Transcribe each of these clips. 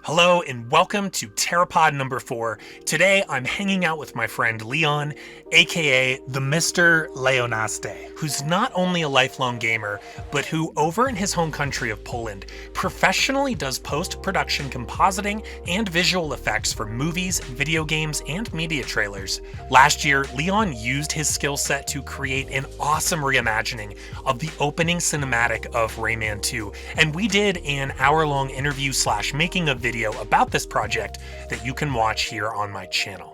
Hello and welcome to Terapod number 4. Today I'm hanging out with my friend Leon, aka the TheMrLeoniasty, who's not only a lifelong gamer, but who, over in his home country of Poland, professionally does post-production compositing and visual effects for movies, video games, and media trailers. Last year, Leon used his skill set to create an awesome reimagining of the opening cinematic of Rayman 2, and we did an hour-long interview / making of video about this project that you can watch here on my channel.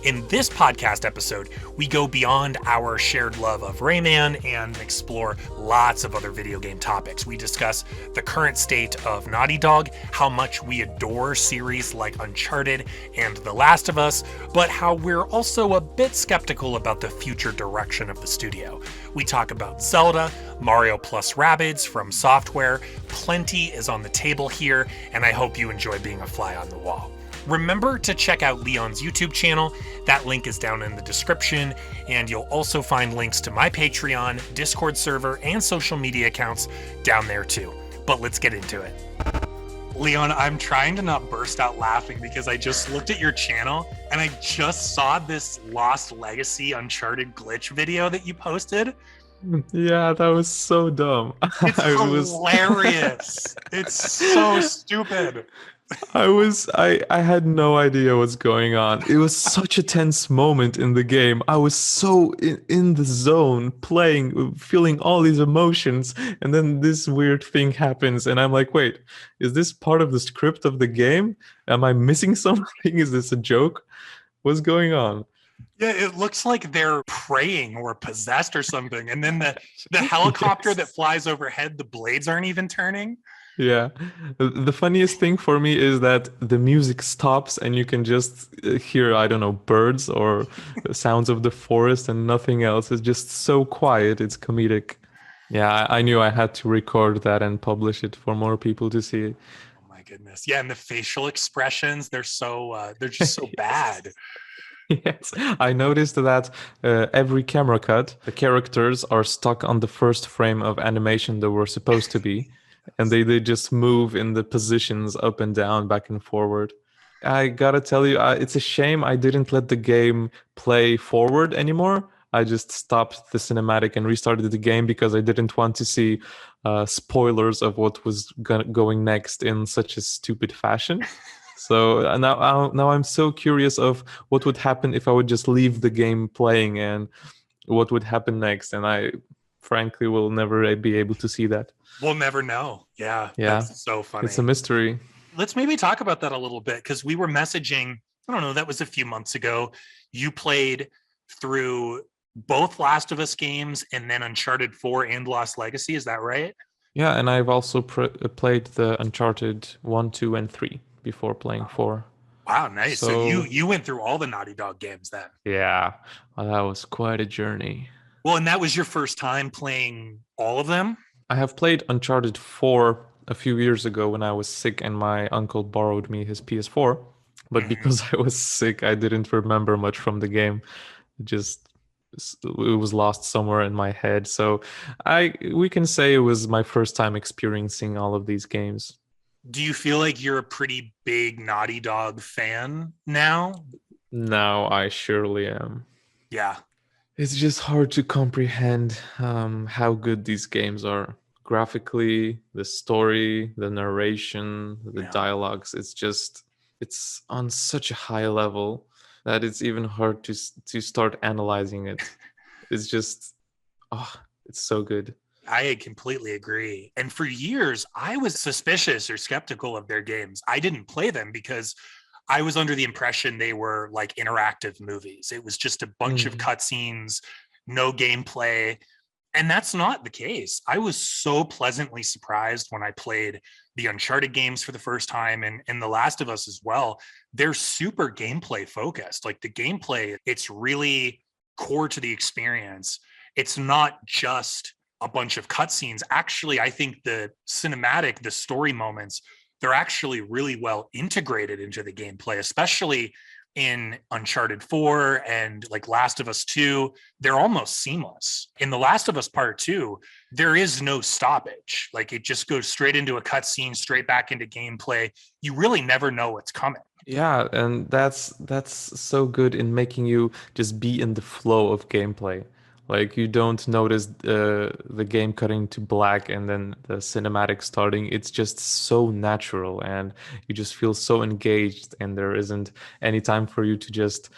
In this podcast episode, we go beyond our shared love of Rayman and explore lots of other video game topics. We discuss the current state of Naughty Dog, how much we adore series like Uncharted and The Last of Us, but how we're also a bit skeptical about the future direction of the studio. We talk about Zelda, Mario plus Rabbids from Software. Plenty is on the table here, and I hope you enjoy being a fly on the wall. Remember to check out Leon's YouTube channel. That link is down in the description, and you'll also find links to my Patreon, Discord server, and social media accounts down there too. But let's get into it. Leon, I'm trying to not burst out laughing because I just looked at your channel and I just saw this Lost Legacy Uncharted glitch video that you posted. Yeah, that was so dumb. It's hilarious. It's so stupid. I had no idea what's going on. It was such a tense moment in the game. I was so in the zone, playing, feeling all these emotions, and then this weird thing happens, and I'm like, wait, is this part of the script of the game? Am I missing something? Is this a joke? What's going on? Yeah, it looks like they're praying or possessed or something, and then the helicopter Yes. that flies overhead, the blades aren't even turning. Yeah. The funniest thing for me is that the music stops and you can just hear, I don't know, birds or sounds of the forest and nothing else. It's just so quiet. It's comedic. Yeah, I knew I had to record that and publish it for more people to see. Oh my goodness. Yeah, and the facial expressions, they're just so bad. Yes, I noticed that every camera cut, the characters are stuck on the first frame of animation they were supposed to be, and they just move in the positions up and down, back and forward. I gotta tell you, it's a shame I didn't let the game play forward anymore. I just stopped the cinematic and restarted the game because I didn't want to see spoilers of what was going next in such a stupid fashion. So now I'm so curious of what would happen if I would just leave the game playing and what would happen next. And I frankly will never be able to see that. We'll never know. Yeah, Yeah, that's so funny. it's a mystery. Let's maybe talk about that a little bit because we were messaging, I don't know, that was a few months ago. You played through both Last of Us games and then Uncharted 4 and Lost Legacy. Is that right? Yeah, and I've also played the Uncharted 1, 2, and 3 before playing 4. Wow, nice. So you went through all the Naughty Dog games then. Yeah, well, that was quite a journey. Well, and that was your first time playing all of them? I have played Uncharted 4 a few years ago when I was sick and my uncle borrowed me his PS4. But because I was sick, I didn't remember much from the game. It was lost somewhere in my head. So we can say it was my first time experiencing all of these games. Do you feel like you're a pretty big Naughty Dog fan now? Now I surely am. Yeah. It's just hard to comprehend how good these games are. Graphically, the story, the narration, the dialogues. It's on such a high level that it's even hard to start analyzing it. It's just, it's so good. I completely agree. And for years, I was suspicious or skeptical of their games. I didn't play them because I was under the impression they were like interactive movies. It was just a bunch of cutscenes, no gameplay. And that's not the case. I was so pleasantly surprised when I played the Uncharted games for the first time and The Last of Us as well. They're super gameplay focused. Like the gameplay, it's really core to the experience. It's not just a bunch of cutscenes. Actually, I think the cinematic, the story moments, they're actually really well integrated into the gameplay, especially in Uncharted 4 and like Last of Us 2, they're almost seamless. In The Last of Us Part 2, there is no stoppage. Like it just goes straight into a cutscene, straight back into gameplay. You really never know what's coming. Yeah, and that's so good in making you just be in the flow of gameplay. Like you don't notice the game cutting to black and then the cinematic starting. It's just so natural, and you just feel so engaged, and there isn't any time for you to just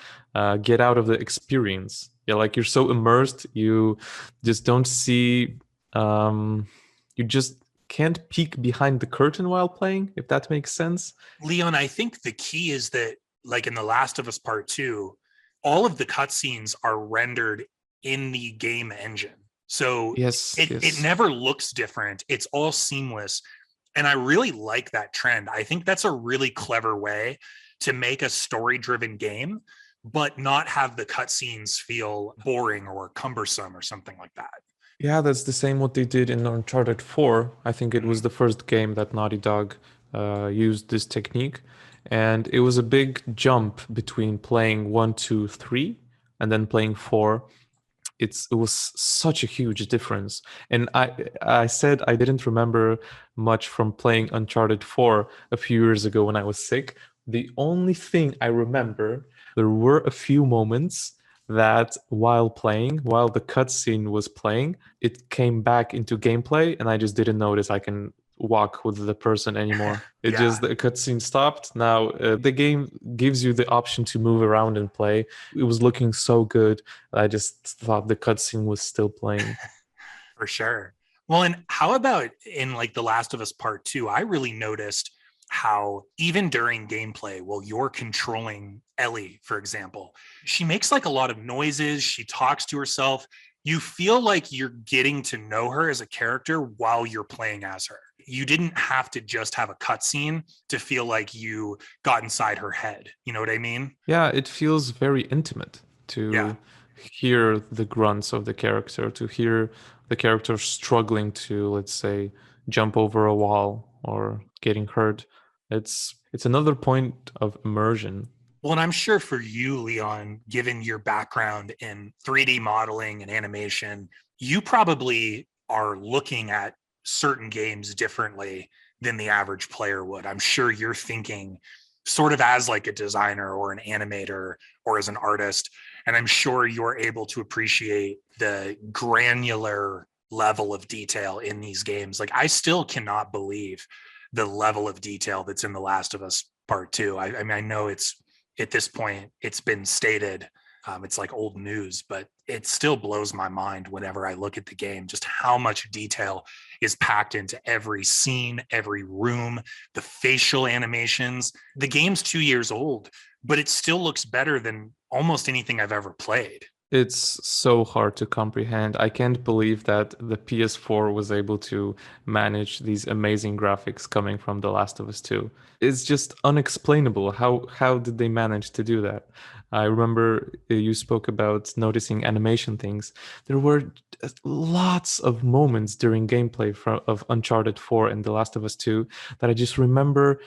get out of the experience. Yeah, like you're so immersed, you just don't see, you just can't peek behind the curtain while playing, if that makes sense. Leon, I think the key is that, like in The Last of Us Part 2, all of the cutscenes are rendered in the game engine. So Yes, it yes. never looks different. It's all seamless. And I really like that trend. I think that's a really clever way to make a story driven game, but not have the cutscenes feel boring or cumbersome or something like that. Yeah, that's the same what they did in Uncharted 4. I think it was Mhm. the first game that Naughty Dog used this technique. And it was a big jump between playing 1, 2, 3, and then playing 4. It was such a huge difference. And I said I didn't remember much from playing Uncharted 4 a few years ago when I was sick. The only thing I remember, there were a few moments that while playing, while the cutscene was playing, it came back into gameplay, and I just didn't notice I can walk with the person anymore. It Yeah, just, the cutscene stopped. Now the game gives you the option to move around and play. It was looking so good. I just thought the cutscene was still playing. for sure. Well, and how about in like The Last of Us Part 2? I really noticed how even during gameplay, while you're controlling Ellie, for example, she makes like a lot of noises, she talks to herself. You feel like you're getting to know her as a character while you're playing as her. You didn't have to just have a cutscene to feel like you got inside her head. You know what I mean? Yeah, it feels very intimate Yeah. to hear the grunts of the character, to hear the character struggling to, let's say, jump over a wall or getting hurt. It's another point of immersion. Well, and I'm sure for you, Leon, given your background in 3D modeling and animation, you probably are looking at certain games differently than the average player would. I'm sure you're thinking sort of as like a designer or an animator or as an artist. And I'm sure you're able to appreciate the granular level of detail in these games. Like, I still cannot believe the level of detail that's in The Last of Us Part Two. I mean, I know it's at this point it's been stated, it's like old news, but it still blows my mind whenever I look at the game, just how much detail is packed into every scene, every room, the facial animations. The game's 2 years old, but it still looks better than almost anything I've ever played. It's so hard to comprehend. I can't believe that the PS4 was able to manage these amazing graphics coming from The Last of Us 2. It's just unexplainable. How did they manage to do that? I remember you spoke about noticing animation things. There were lots of moments during gameplay of Uncharted 4 and The Last of Us 2 that I just remember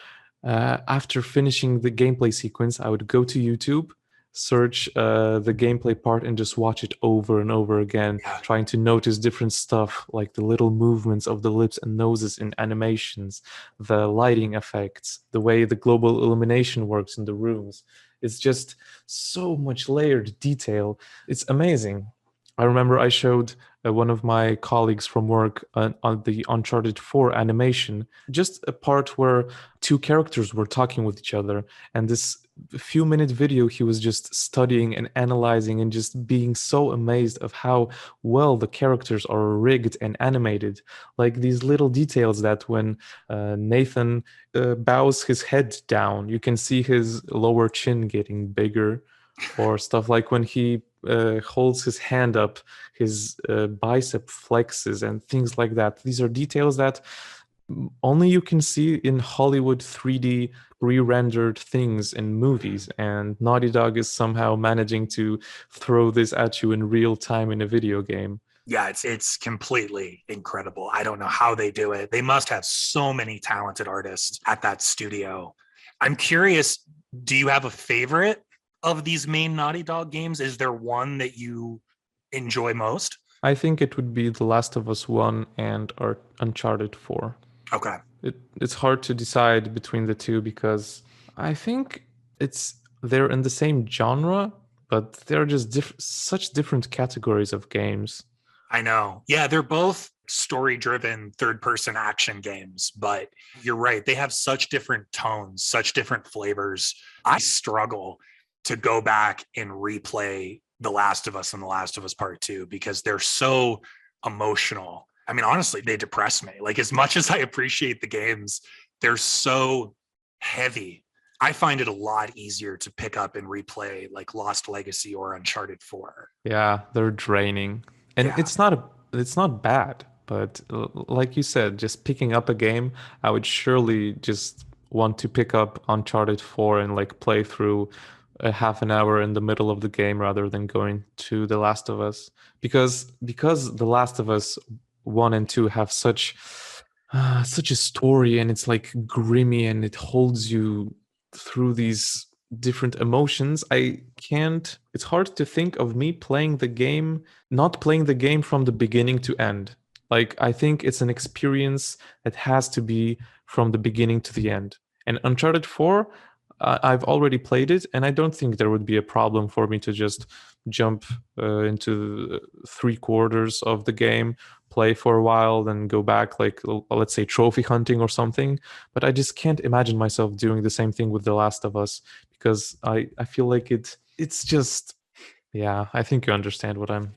after finishing the gameplay sequence, I would go to YouTube, search the gameplay part, and just watch it over and over again, Yeah. trying to notice different stuff like the little movements of the lips and noses in animations, the lighting effects, the way the global illumination works in the rooms. It's just so much layered detail. It's amazing. I remember I showed one of my colleagues from work on the Uncharted 4 animation, just a part where two characters were talking with each other, and this few minute video he was just studying and analyzing and just being so amazed of how well the characters are rigged and animated, like these little details that when Nathan bows his head down, you can see his lower chin getting bigger, or stuff like when he holds his hand up, his bicep flexes and things like that. These are details that only you can see in Hollywood 3D re-rendered things in movies, and Naughty Dog is somehow managing to throw this at you in real time in a video game. Yeah, it's completely incredible. I don't know how they do it. They must have so many talented artists at that studio. I'm curious, do you have a favorite? Of these main Naughty Dog games, is there one that you enjoy most? I think it would be The Last of Us 1 and Uncharted 4. Okay. It's hard to decide between the two because I think it's they're in the same genre, but they're just such different categories of games. I know. Yeah, they're both story driven third person action games, but you're right. They have such different tones, such different flavors. I struggle to go back and replay The Last of Us and The Last of Us Part 2 because they're so emotional. I mean, honestly, they depress me. Like, as much as I appreciate the games, they're so heavy. I find it a lot easier to pick up and replay like Lost Legacy or Uncharted 4. Yeah, they're draining. And Yeah. it's not bad, but like you said, just picking up a game, I would surely just want to pick up Uncharted 4 and like play through a half an hour in the middle of the game rather than going to The Last of Us because The Last of Us 1 and 2 have such a story, and it's like grimy and it holds you through these different emotions. I can't It's hard to think of me playing the game, not playing the game from the beginning to end. Like, I think it's an experience that has to be from the beginning to the end. And Uncharted 4, I've already played it, and I don't think there would be a problem for me to just jump into 3/4 of the game, play for a while, then go back, like, let's say, trophy hunting or something. But I just can't imagine myself doing the same thing with The Last of Us because I feel like it's just, yeah, I think you understand what I'm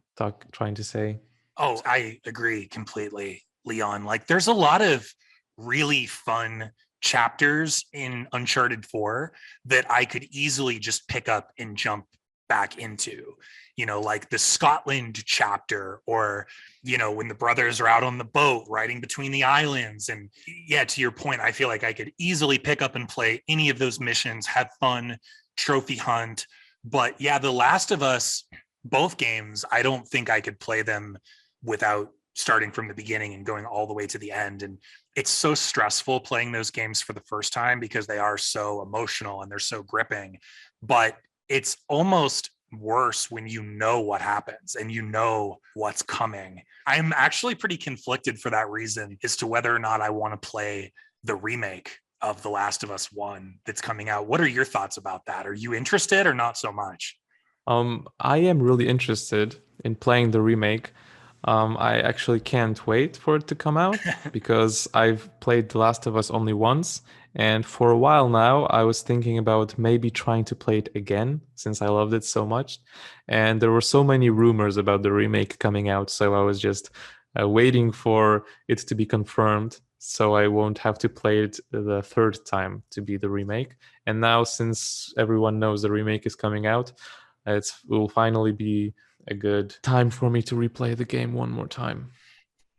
trying to say. Oh, I agree completely, Leon. Like, there's a lot of really fun chapters in Uncharted 4 that I could easily just pick up and jump back into. Like the Scotland chapter, or, when the brothers are out on the boat riding between the islands. And yeah, to your point, I feel like I could easily pick up and play any of those missions, have fun, trophy hunt. But yeah, The Last of Us, both games, I don't think I could play them without starting from the beginning and going all the way to the end. And it's so stressful playing those games for the first time because they are so emotional and they're so gripping. But it's almost worse when you know what happens and you know what's coming. I'm actually pretty conflicted for that reason as to whether or not I want to play the remake of The Last of Us 1 that's coming out. What are your thoughts about that? Are you interested or not so much? I am really interested in playing the remake. I actually can't wait for it to come out because I've played The Last of Us only once, and for a while now, I was thinking about maybe trying to play it again since I loved it so much. And there were so many rumors about the remake coming out, so I was just waiting for it to be confirmed so I won't have to play it the third time to be the remake. And now, since everyone knows the remake is coming out, it will finally be a good time for me to replay the game one more time.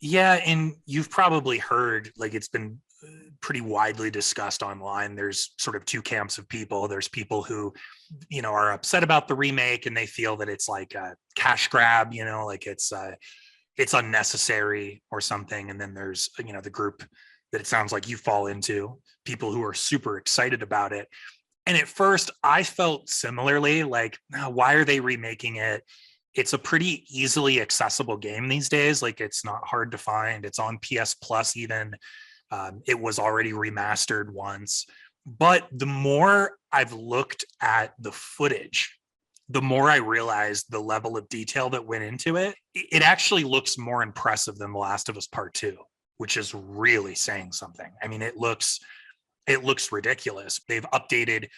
Yeah, and you've probably heard, like, it's been pretty widely discussed online. There's sort of two camps of people. There's people who, are upset about the remake and they feel that it's like a cash grab, like it's unnecessary or something. And then there's, the group that it sounds like you fall into, people who are super excited about it. And at first I felt similarly, like, oh, why are they remaking it? It's a pretty easily accessible game these days. Like, it's not hard to find. It's on PS Plus even. It was already remastered once. But the more I've looked at the footage, the more I realized the level of detail that went into it. It actually looks more impressive than The Last of Us Part 2, which is really saying something. I mean, it looks ridiculous. They've updated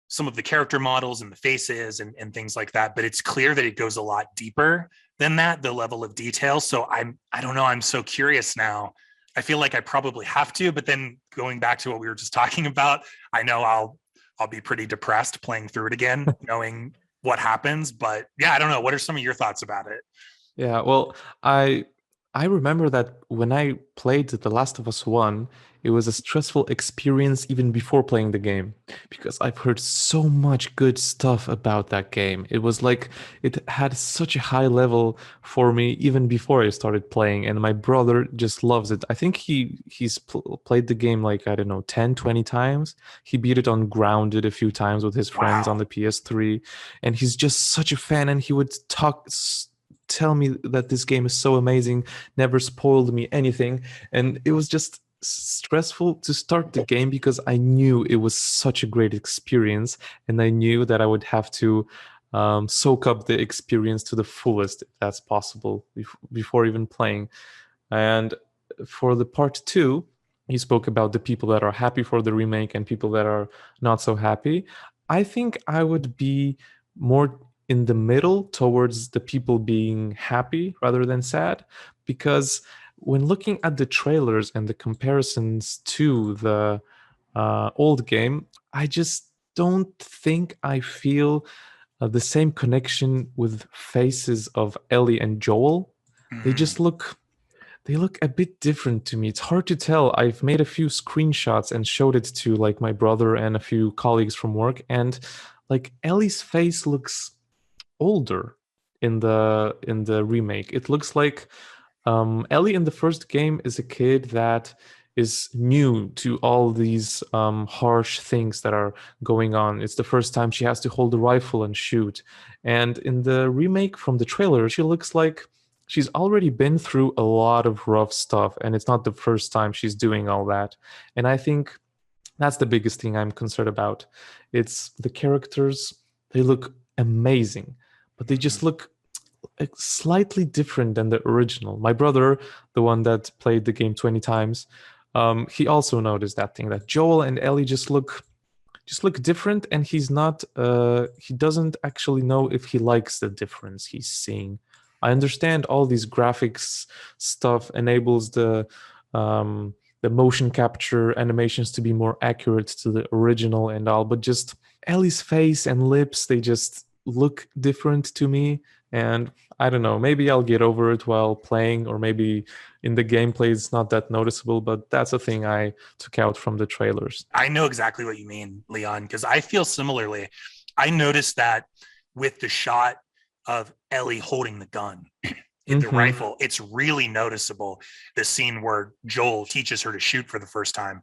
some of the character models and the faces and things like that, but it's clear that it goes a lot deeper than that, the level of detail. So I don't know, I'm so curious now. I feel like I probably have to, but then going back to what we were just talking about, I know I'll be pretty depressed playing through it again, knowing what happens. But yeah, I don't know. What are some of your thoughts about it? Yeah, well, I I remember that when I played The Last of Us 1, it was a stressful experience even before playing the game because I've heard so much good stuff about that game. It was like it had such a high level for me even before I started playing, and my brother just loves it. I think played the game like, I don't know, 10, 20 times. He beat it on Grounded a few times with his friends on Wow. the PS3, and he's just such a fan, and he would tell me that this game is so amazing, never spoiled me anything. And it was just stressful to start the game because I knew it was such a great experience, and I knew that I would have to soak up the experience to the fullest if that's possible before even playing. And for the part two, you spoke about the people that are happy for the remake and people that are not so happy. I think I would be more in the middle towards the people being happy rather than sad, because when looking at the trailers and the comparisons to the old game, I just don't think I feel the same connection with faces of Ellie and Joel. They Mhm. just look a bit different to me. It's hard to tell. I've made a few screenshots and showed it to like my brother and a few colleagues from work, and like Ellie's face looks older in the remake. It looks like Ellie in the first game is a kid that is new to all these harsh things that are going on. It's the first time she has to hold a rifle and shoot. And in the remake from the trailer, she looks like she's already been through a lot of rough stuff, and it's not the first time she's doing all that. And I think that's the biggest thing I'm concerned about. It's the characters, they look amazing, but they just Mhm. look slightly different than the original. My brother, the one that played the game 20 times, he also noticed that thing that Joel and Ellie just look different, and he doesn't actually know if he likes the difference he's seeing. I understand all these graphics stuff enables the motion capture animations to be more accurate to the original and all, but just Ellie's face and lips, they just look different to me. And I don't know, maybe I'll get over it while playing, or maybe in the gameplay it's not that noticeable, but that's a thing I took out from the trailers. I know exactly what you mean, Leon, because I feel similarly. I noticed that with the shot of Ellie holding the gun, the Mm-hmm. rifle, it's really noticeable. The scene where Joel teaches her to shoot for the first time.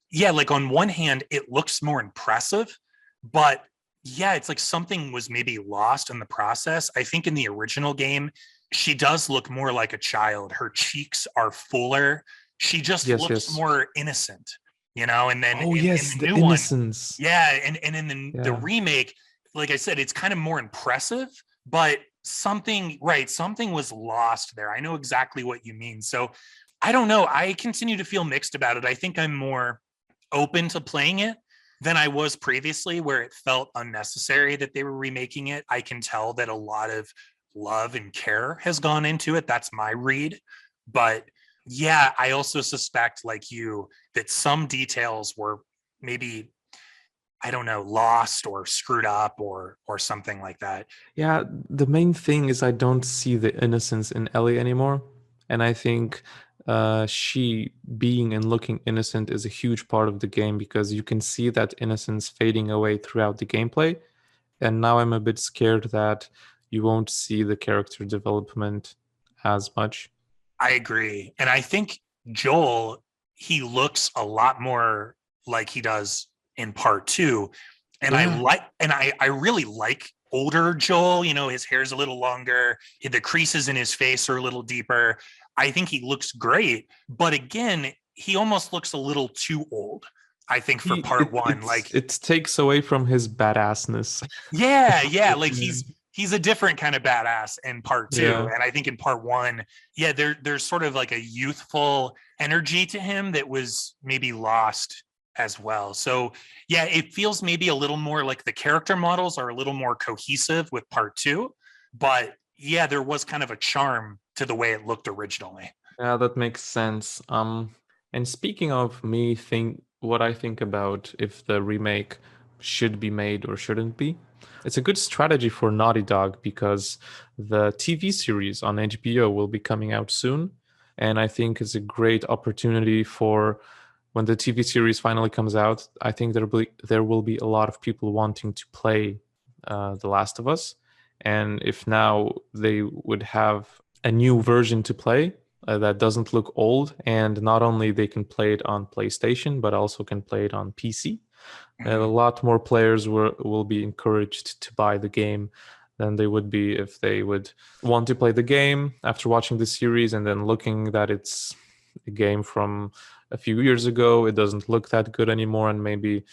Yeah, like on one hand, it looks more impressive, but yeah, it's like something was maybe lost in the process. I think in the original game, she does look more like a child. Her cheeks are fuller. She just Yes, looks yes. more innocent, you know. And then Oh, in yes, the the new one, innocence. yeah, and in the Yeah. remake, like I said, it's kind of more impressive, but something was lost there. I know exactly what you mean. So I don't know. I continue to feel mixed about it. I think I'm more open to playing it than I was previously, where it felt unnecessary that they were remaking it. I can tell that a lot of love and care has gone into it. That's my read. But yeah, I also suspect, like you, that some details were maybe, I don't know, lost or screwed up or something like that. Yeah, the main thing is I don't see the innocence in Ellie anymore. And I think she being and looking innocent is a huge part of the game because you can see that innocence fading away throughout the gameplay. And now I'm a bit scared that you won't see the character development as much. I agree. And I think Joel, he looks a lot more like he does in part two. And Yeah. I really like older Joel. You know, his hair's a little longer, the creases in his face are a little deeper. I think he looks great. But again, he almost looks a little too old, I think, for He part it one. it's Like, it takes away from his badassness. yeah, like Yeah. he's a different kind of badass in part two, Yeah. and I think in part one, yeah, there's sort of like a youthful energy to him that was maybe lost as well. So yeah, it feels maybe a little more like the character models are a little more cohesive with part two, but yeah, there was kind of a charm to the way it looked originally. Yeah, that makes sense. And speaking of me, think what I think about if the remake should be made or shouldn't be. It's a good strategy for Naughty Dog because the TV series on HBO will be coming out soon, And I think it's a great opportunity for when the TV series finally comes out. I think there will be a lot of people wanting to play The Last of Us. And if now they would have a new version to play that doesn't look old, and not only they can play it on PlayStation, but also can play it on PC, a lot more players will be encouraged to buy the game than they would be if they would want to play the game after watching the series and then looking that it's a game from a few years ago. It doesn't look that good anymore, and maybe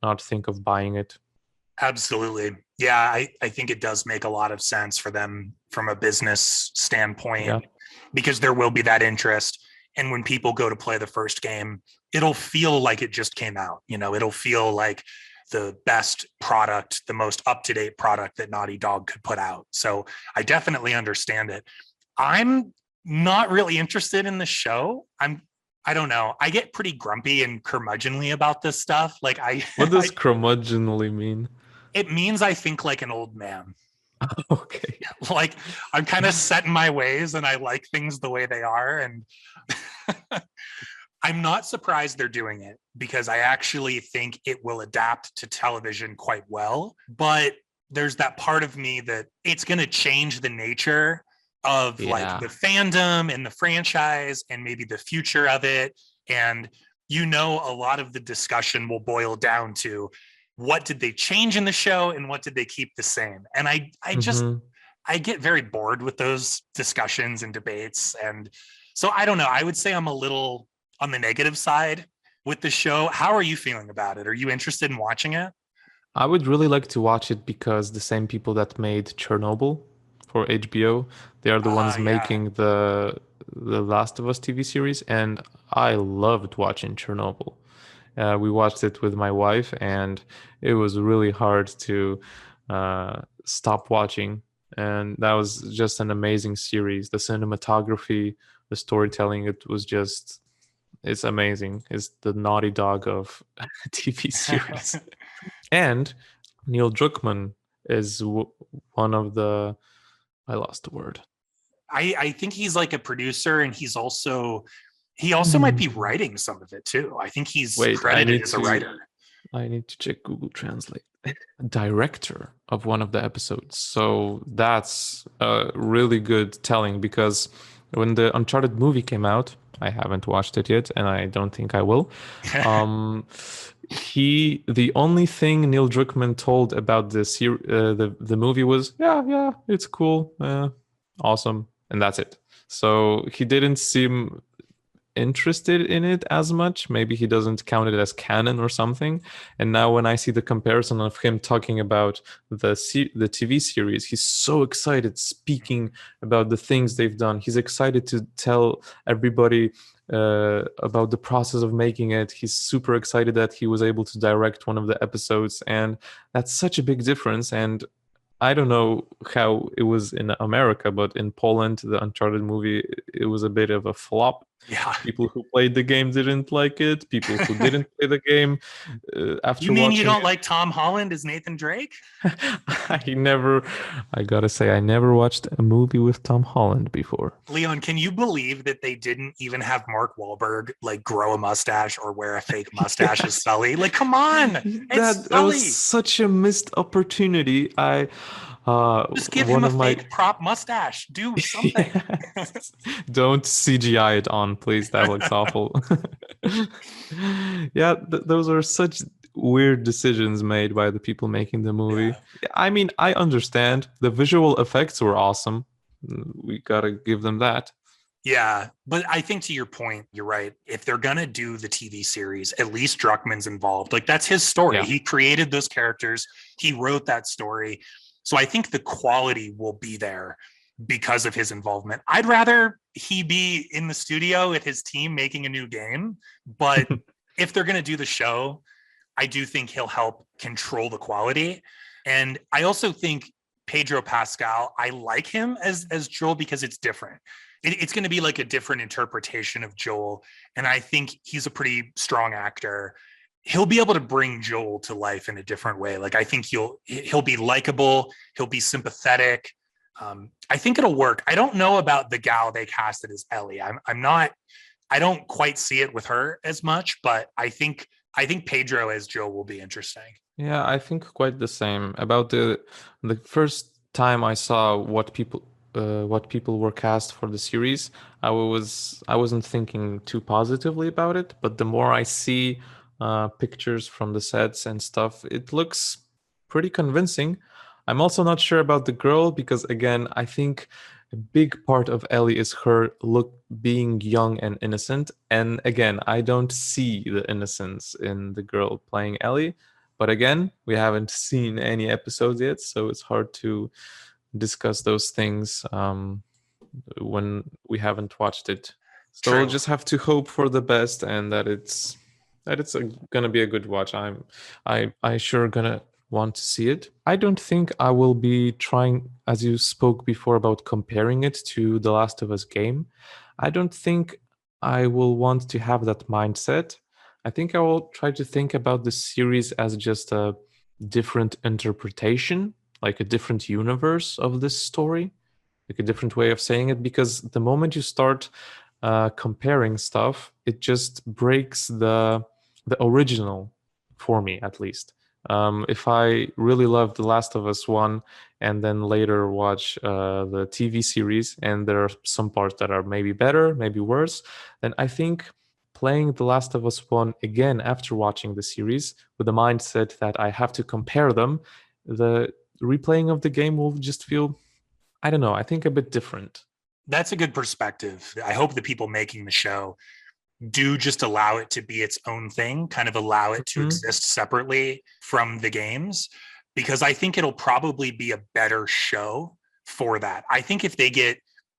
not think of buying it. Absolutely. Yeah, I think it does make a lot of sense for them from a business standpoint, Yeah. because there will be that interest. And when people go to play the first game, it'll feel like it just came out. It'll feel like the best product, the most up-to-date product that Naughty Dog could put out. So I definitely understand it. I'm not really interested in the show. I don't know. I get pretty grumpy and curmudgeonly about this stuff. Like What does curmudgeonly mean? it means I think like an old man. Okay. Like I'm kind of set in my ways and I like things the way they are. And I'm not surprised they're doing it, because I actually think it will adapt to television quite well. But there's that part of me that it's going to change the nature of like the fandom and the franchise and maybe the future of it. And a lot of the discussion will boil down to what did they change in the show and what did they keep the same. And I get very bored with those discussions and debates. And so I don't know. I would say I'm a little on the negative side with the show. How are you feeling about it? Are you interested in watching it? I would really like to watch it because the same people that made Chernobyl for HBO, they are the ones making the Last of Us TV series, and I loved watching Chernobyl. We watched it with my wife, and it was really hard to stop watching. And that was just an amazing series. The cinematography, the storytelling, it's amazing. It's the Naughty Dog of TV series. And Neil Druckmann is one of the... I lost the word. I think he's like a producer, and he also might be writing some of it too. I think he's credited as a writer. I need to check Google Translate. Director of one of the episodes. So that's really good telling, because when the Uncharted movie came out, I haven't watched it yet, and I don't think I will. The only thing Neil Druckmann told about the movie was, yeah, it's cool, awesome, and that's it. So he didn't seem interested in it as much. Maybe he doesn't count it as canon or something. And now when I see the comparison of him talking about the TV series, he's so excited speaking about the things they've done. He's excited to tell everybody about the process of making it. He's super excited that he was able to direct one of the episodes, and that's such a big difference. And I don't know how it was in America, but in Poland, the Uncharted movie, it was a bit of a flop. Yeah. People who played the game didn't like it. People who didn't play the game after You mean watching you don't like Tom Holland as Nathan Drake? I gotta say, I never watched a movie with Tom Holland before. Leon, can you believe that they didn't even have Mark Wahlberg like grow a mustache or wear a fake mustache as Sully? Like, come on. That was such a missed opportunity. Just give him a fake prop mustache. Do something. Yes. Don't CGI it on, please. That looks awful. Yeah, those are such weird decisions made by the people making the movie. Yeah. I mean, I understand. The visual effects were awesome. We gotta give them that. Yeah, but I think to your point, you're right. If they're going to do the TV series, at least Druckmann's involved. Like, that's his story. Yeah. He created those characters. He wrote that story. So I think the quality will be there because of his involvement. I'd rather he be in the studio with his team making a new game. But if they're going to do the show, I do think he'll help control the quality. And I also think Pedro Pascal, I like him as Joel because it's different. It's going to be like a different interpretation of Joel. And I think he's a pretty strong actor. He'll be able to bring Joel to life in a different way. Like, I think he'll be likable. He'll be sympathetic. I think it'll work. I don't know about the gal they casted as Ellie. I'm not. I don't quite see it with her as much, but I think Pedro as Joe will be interesting. Yeah, I think quite the same. About the first time I saw what people were cast for the series, I wasn't thinking too positively about it, but the more I see pictures from the sets and stuff, it looks pretty convincing. I'm also not sure about the girl because again, I think a big part of Ellie is her look being young and innocent, and again, I don't see the innocence in the girl playing Ellie. But again, we haven't seen any episodes yet, so it's hard to discuss those things when we haven't watched it. So we'll True. just have to hope for the best and that it's gonna be a good watch. I sure gonna want to see it. I don't think I will be trying, as you spoke before about comparing it to the Last of Us game. I don't think I will want to have that mindset. I think I will try to think about the series as just a different interpretation, like a different universe of this story, like a different way of saying it. Because the moment you start comparing stuff, it just breaks the original for me, at least. If I really love The Last of Us one, and then later watch the TV series, and there are some parts that are maybe better, maybe worse, then I think playing The Last of Us 1 again after watching the series with the mindset that I have to compare them, the replaying of the game will just feel, I don't know, I think a bit different. That's a good perspective. I hope the people making the show do just allow it to be its own thing, kind of allow it to Mhm. exist separately from the games, because I think it'll probably be a better show for that. I think if they get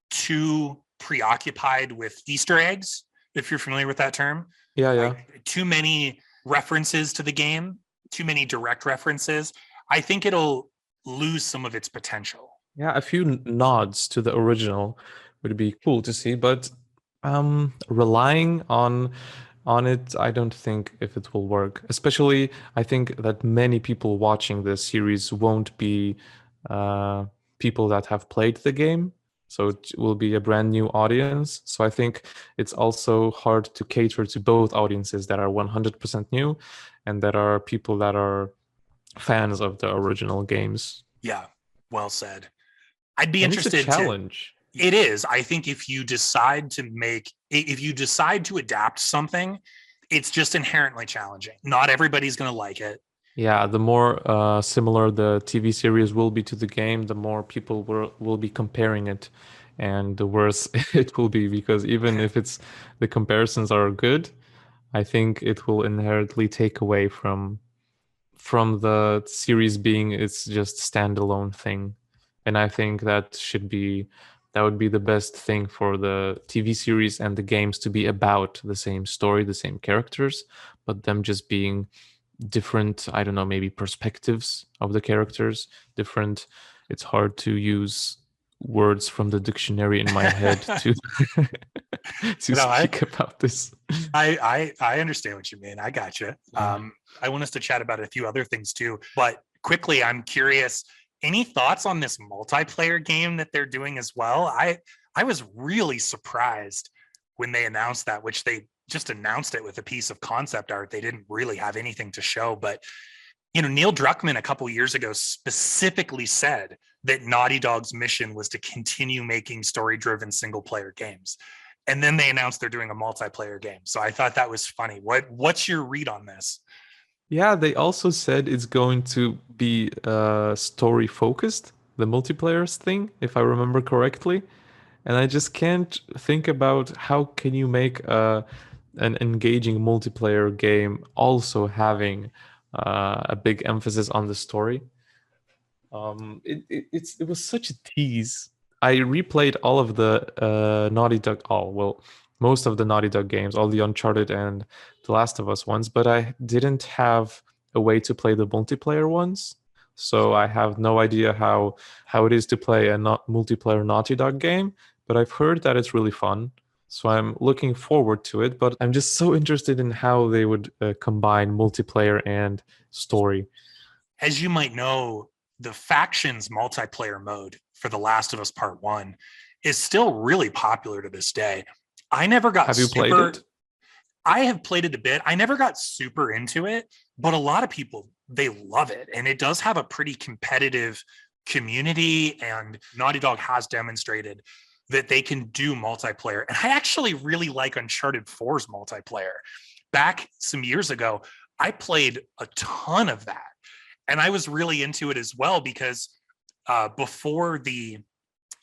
too preoccupied with Easter eggs, if you're familiar with that term, Yeah, yeah. like too many references to the game, too many direct references, I think it'll lose some of its potential. Yeah, a few nods to the original would be cool to see, but relying on it, I don't think if it will work. Especially, I think that many people watching this series won't be uh, people that have played the game, so it will be a brand new audience. So I think it's also hard to cater to both audiences that are 100% new and that are people that are fans of the original games. Yeah, well said. I'd be And it's a interested to. challenge. It is. I think if you decide to adapt something, it's just inherently challenging. Not everybody's going to like it. Yeah, the more similar the TV series will be to the game, the more people will be comparing it, and the worse it will be because even if it's the comparisons are good, I think it will inherently take away from the series being its just standalone thing. And I think that would be the best thing for the TV series and the games to be about the same story, the same characters, but them just being different, I don't know, maybe perspectives of the characters, different. It's hard to use words from the dictionary in my head to to No, I, speak about this. I understand what you mean. I got you. Yeah. I want us to chat about a few other things too, but quickly, I'm curious. Any thoughts on this multiplayer game that they're doing as well? I was really surprised when they announced that, which they just announced it with a piece of concept art. They didn't really have anything to show, but Neil Druckmann a couple years ago specifically said that Naughty Dog's mission was to continue making story-driven single-player games. And then they announced they're doing a multiplayer game. So I thought that was funny. What's your read on this? Yeah, they also said it's going to be story focused, the multiplayers thing, if I remember correctly. And I just can't think about how can you make an engaging multiplayer game also having a big emphasis on the story. It was such a tease. I replayed all of the Naughty Dog, all well, most of the Naughty Dog games, all the Uncharted and The Last of Us ones, but I didn't have a way to play the multiplayer ones. So I have no idea how it is to play a not multiplayer Naughty Dog game, but I've heard that it's really fun. So I'm looking forward to it, but I'm just so interested in how they would combine multiplayer and story. As you might know, the factions multiplayer mode for The Last of Us Part 1 is still really popular to this day. I never got Have you played super it? I have played it a bit. I never got super into it, but a lot of people they love it, and it does have a pretty competitive community. And Naughty Dog has demonstrated that they can do multiplayer. And I actually really like Uncharted 4's multiplayer. Back some years ago, I played a ton of that, and I was really into it as well because before the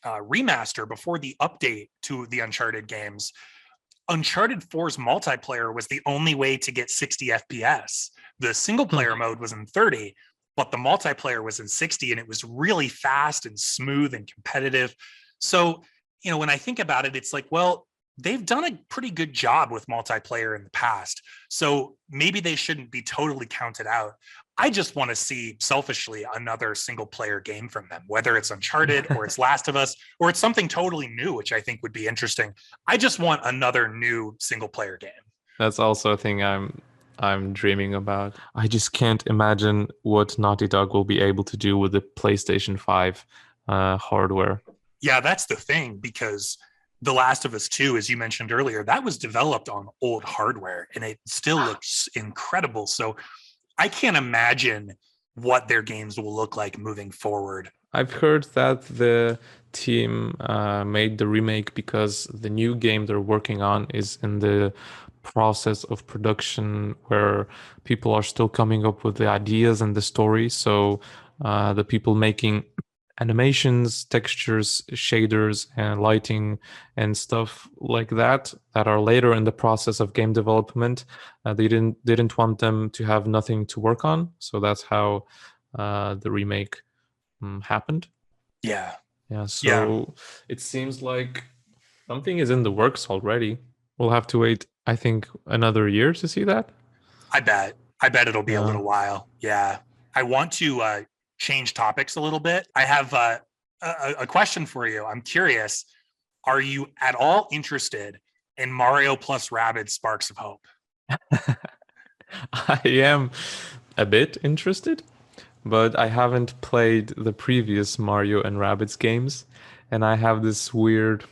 remaster, before the update to the Uncharted games, Uncharted 4's multiplayer was the only way to get 60 FPS. The single player mode was in 30, but the multiplayer was in 60, and it was really fast and smooth and competitive. So, when I think about it, it's like, well, they've done a pretty good job with multiplayer in the past. So maybe they shouldn't be totally counted out. I just want to see, selfishly, another single player game from them, whether it's Uncharted or it's Last of Us or it's something totally new, which I think would be interesting. I just want another new single player game. That's also a thing I'm dreaming about. I just can't imagine what Naughty Dog will be able to do with the PlayStation 5 hardware. Yeah, that's the thing, because The Last of Us 2, as you mentioned earlier, that was developed on old hardware and it still looks incredible. So I can't imagine what their games will look like moving forward. I've heard that the team made the remake because the new game they're working on is in the process of production where people are still coming up with the ideas and the story. So the people making animations, textures, shaders, and lighting and stuff like that are later in the process of game development. They didn't want them to have nothing to work on, so that's how the remake happened. Yeah. So it seems like something is in the works already. We'll have to wait, I think, another year to see that. I bet it'll be a little while. Yeah. I want to change topics a little bit. I have a question for you. I'm curious, are you at all interested in Mario plus Rabbids Sparks of Hope? I am a bit interested, but I haven't played the previous Mario and Rabbids games, and I have this weird,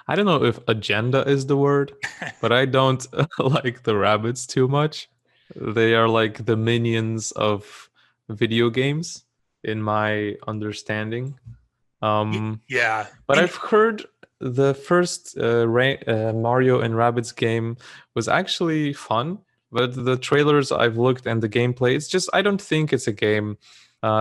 I don't know if agenda is the word, but I don't like the Rabbids too much. They are like the minions of video games, in my understanding. Yeah. But I've heard the first Mario and Rabbids game was actually fun, but the trailers I've looked and the gameplay, it's just, I don't think it's a game.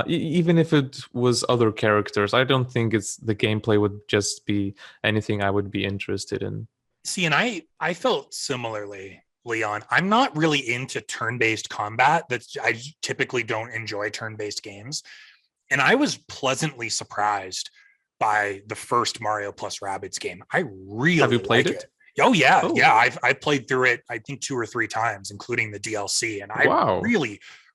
Even if it was other characters, I don't think the gameplay would just be anything I would be interested in. See, and I felt similarly, Leon. I'm not really into turn-based combat. I typically don't enjoy turn-based games. And I was pleasantly surprised by the first Mario plus Rabbids game. I really Have you played it? Oh yeah, yeah. I've played through it, I think 2 or 3 times, including the DLC, and I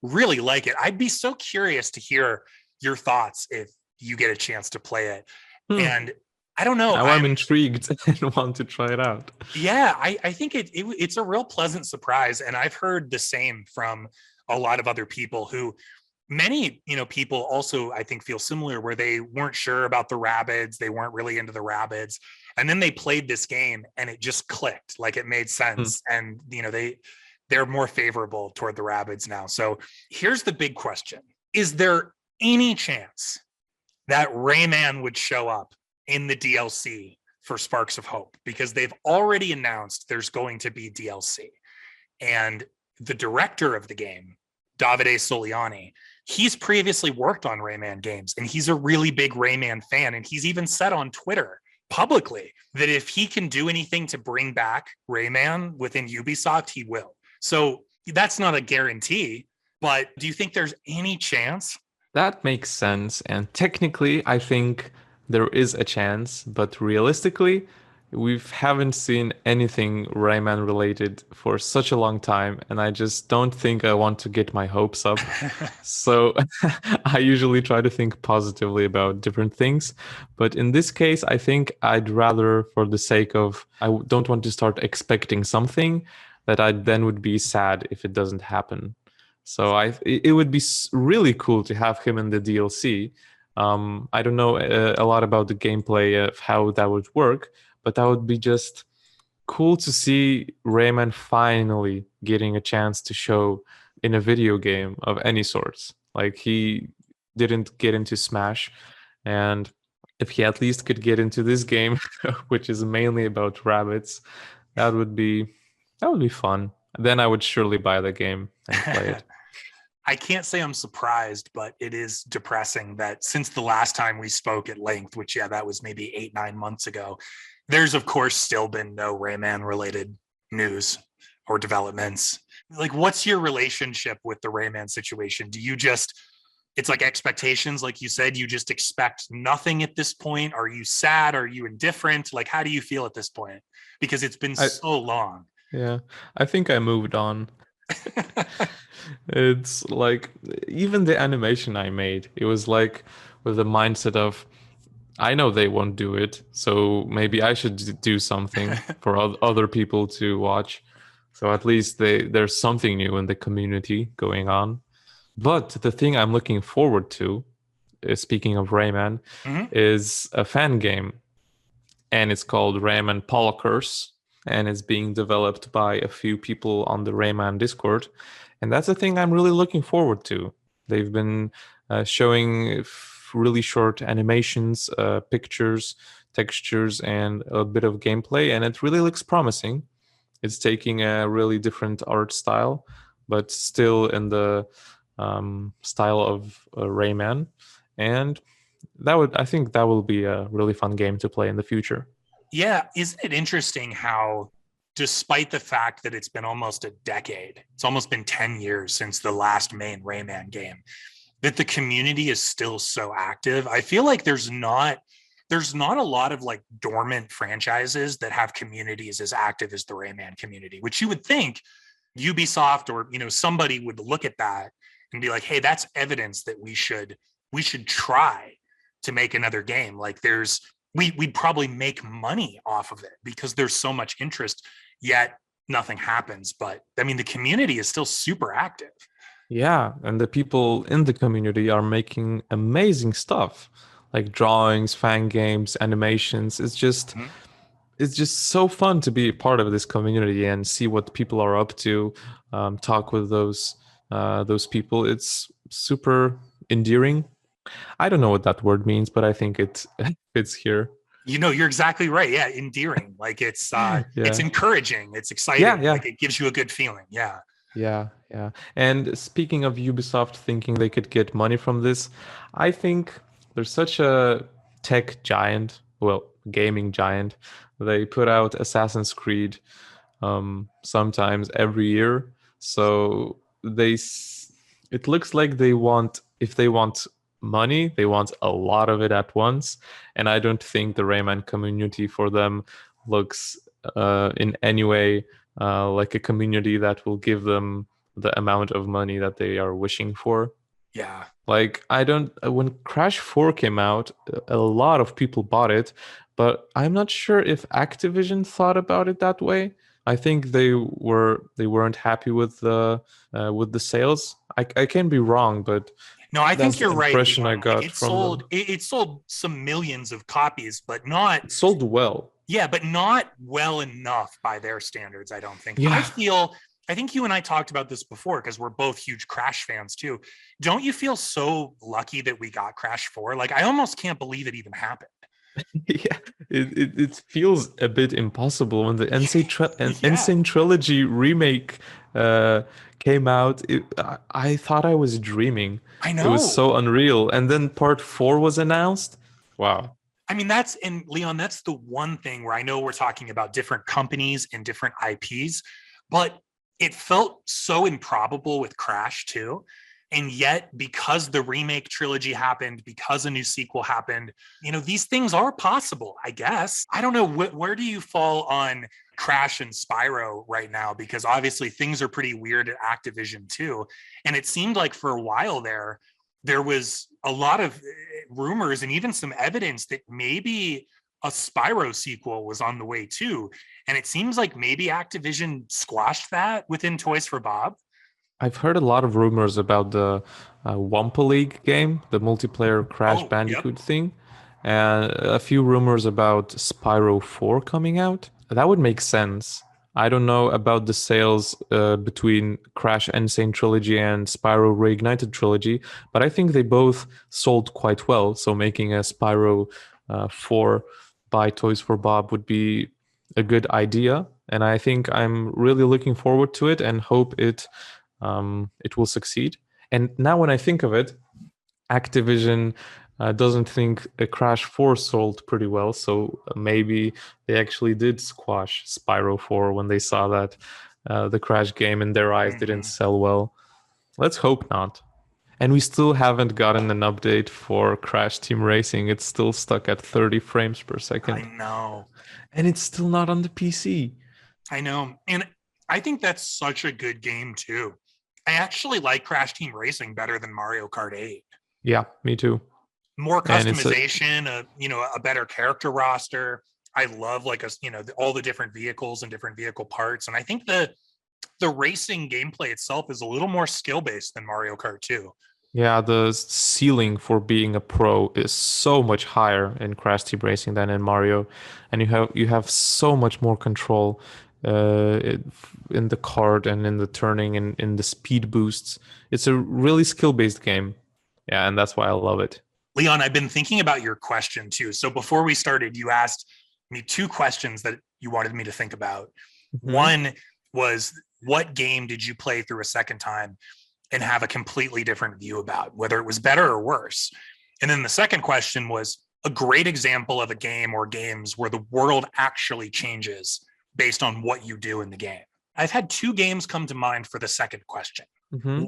really like it. I'd be so curious to hear your thoughts if you get a chance to play it. And I don't know. Now I'm intrigued and want to try it out. Yeah, I think it's a real pleasant surprise, and I've heard the same from a lot of other people who. Many, people also, I think, feel similar, where they weren't sure about the Rabbids. They weren't really into the Rabbids. And then they played this game and it just clicked, like it made sense. And, they're more favorable toward the Rabbids now. So here's the big question. Is there any chance that Rayman would show up in the DLC for Sparks of Hope? Because they've already announced there's going to be DLC. And the director of the game, Davide Soliani, he's previously worked on Rayman games, and he's a really big Rayman fan. And he's even said on Twitter publicly that if he can do anything to bring back Rayman within Ubisoft, he will. So that's not a guarantee, but do you think there's any chance? That makes sense. And technically, I think there is a chance, but realistically, we haven't seen anything Rayman related for such a long time, and I just don't think I want to get my hopes up. So I usually try to think positively about different things. But in this case, I think I'd rather, for the sake of, I don't want to start expecting something that I then would be sad if it doesn't happen. So it would be really cool to have him in the DLC. I don't know a lot about the gameplay of how that would work, but that would be just cool to see Rayman finally getting a chance to show in a video game of any sorts. Like he didn't get into Smash, and if he at least could get into this game, which is mainly about rabbits, that would be that would be fun. Then I would surely buy the game and play it. I can't say I'm surprised, but it is depressing that since the last time we spoke at length, which, yeah, that was maybe 8, 9 months ago, there's, of course, still been no Rayman related news or developments. Like, what's your relationship with the Rayman situation? Do you just, it's like expectations, like you said, you just expect nothing at this point? Are you sad? Are you indifferent? Like, how do you feel at this point? Because it's been I so long. Yeah, I think I moved on. It's like even the animation I made, it was like with the mindset of I know they won't do it, so maybe I should do something for other people to watch. So at least there's something new in the community going on. But the thing I'm looking forward to, speaking of Rayman, Mhm. is a fan game, and it's called Rayman Polakers, and it's being developed by a few people on the Rayman Discord, and that's the thing I'm really looking forward to. They've been showing really short animations, pictures, textures, and a bit of gameplay, and it really looks promising. It's taking a really different art style, but still in the style of Rayman, and I think that will be a really fun game to play in the future. Yeah, isn't it interesting how, despite the fact that it's been almost a decade, it's almost been 10 years since the last main Rayman game, that the community is still so active? I feel like there's not a lot of like dormant franchises that have communities as active as the Rayman community, which you would think Ubisoft or somebody would look at that and be like, hey, that's evidence that we should try to make another game. Like we'd probably make money off of it because there's so much interest, yet nothing happens. But I mean, the community is still super active. Yeah, and the people in the community are making amazing stuff, like drawings, fan games, animations. Mhm. It's just so fun to be a part of this community and see what people are up to, talk with those people. It's super endearing. I don't know what that word means, but I think it fits here. You're exactly right. Yeah, endearing. Like it's Yeah, encouraging, it's yeah, exciting, yeah. like it gives you a good feeling. Yeah. Yeah, yeah. And speaking of Ubisoft thinking they could get money from this, I think there's such a tech giant, well, gaming giant. They put out Assassin's Creed sometimes every year. So it looks like if they want money, they want a lot of it at once. And I don't think the Rayman community for them looks in any way like a community that will give them the amount of money that they are wishing for. Yeah. Like, I don't, when Crash 4 came out, a lot of people bought it, but I'm not sure if Activision thought about it that way. I think they weren't happy with the sales. I can be wrong, but No, I that's think the you're right, impression I Leon. Like got from them. it sold some millions of copies, but not, It sold well. yeah, but not well enough by their standards, I don't think. Yeah. I think you and I talked about this before because we're both huge Crash fans too. Don't you feel so lucky that we got Crash 4? Like, I almost can't believe it even happened. Yeah, it feels a bit impossible when the Yeah, Insane Trilogy remake came out. I thought I was dreaming. I It was know. so unreal. And then part four was announced. Wow. I mean, and Leon, that's the one thing where I know we're talking about different companies and different IPs, but it felt so improbable with Crash too. And yet, because the remake trilogy happened, because a new sequel happened, these things are possible, I guess. I don't know. Where do you fall on Crash and Spyro right now? Because obviously things are pretty weird at Activision too. And it seemed like for a while there was a lot of rumors and even some evidence that maybe a Spyro sequel was on the way too. And it seems like maybe Activision squashed that within Toys for Bob. I've heard a lot of rumors about the Wampa League game, the multiplayer Crash Oh, yep. Bandicoot thing, and a few rumors about Spyro 4 coming out. That would make sense. I don't know about the sales between Crash Insane Trilogy and Spyro Reignited Trilogy, but I think they both sold quite well. So making a Spyro 4 by Toys for Bob would be a good idea. And I think I'm really looking forward to it and hope it will succeed. And now when I think of it, Activision doesn't think a Crash 4 sold pretty well, so maybe they actually did squash Spyro 4 when they saw that the Crash game in their eyes didn't Hmm. sell well. Let's hope not. And we still haven't gotten an update for Crash Team Racing. It's still stuck at 30 frames per I second. know. And it's still not on the PC. I know. And I think that's such a good game too. I actually like Crash Team Racing better than Mario Kart 8. Yeah, me too. More And it's a customization, a better character roster. I love like all the different vehicles and different vehicle parts. And I think the racing gameplay itself is a little more skill based than Mario Kart 2. Yeah, the ceiling for being a pro is so much higher in Crash Team Racing than in Mario, and you have so much more control in the kart and in the turning and in the speed boosts. It's a really skill-based game. Yeah, and that's why I love it. Leon, I've been thinking about your question too. So before we started, you asked me two questions that you wanted me to think about. Hmm. One was, what game did you play through a second time and have a completely different view about, whether it was better or worse? And then the second question was a great example of a game or games where the world actually changes based on what you do in the game. I've had two games come to mind for the second question. Hmm.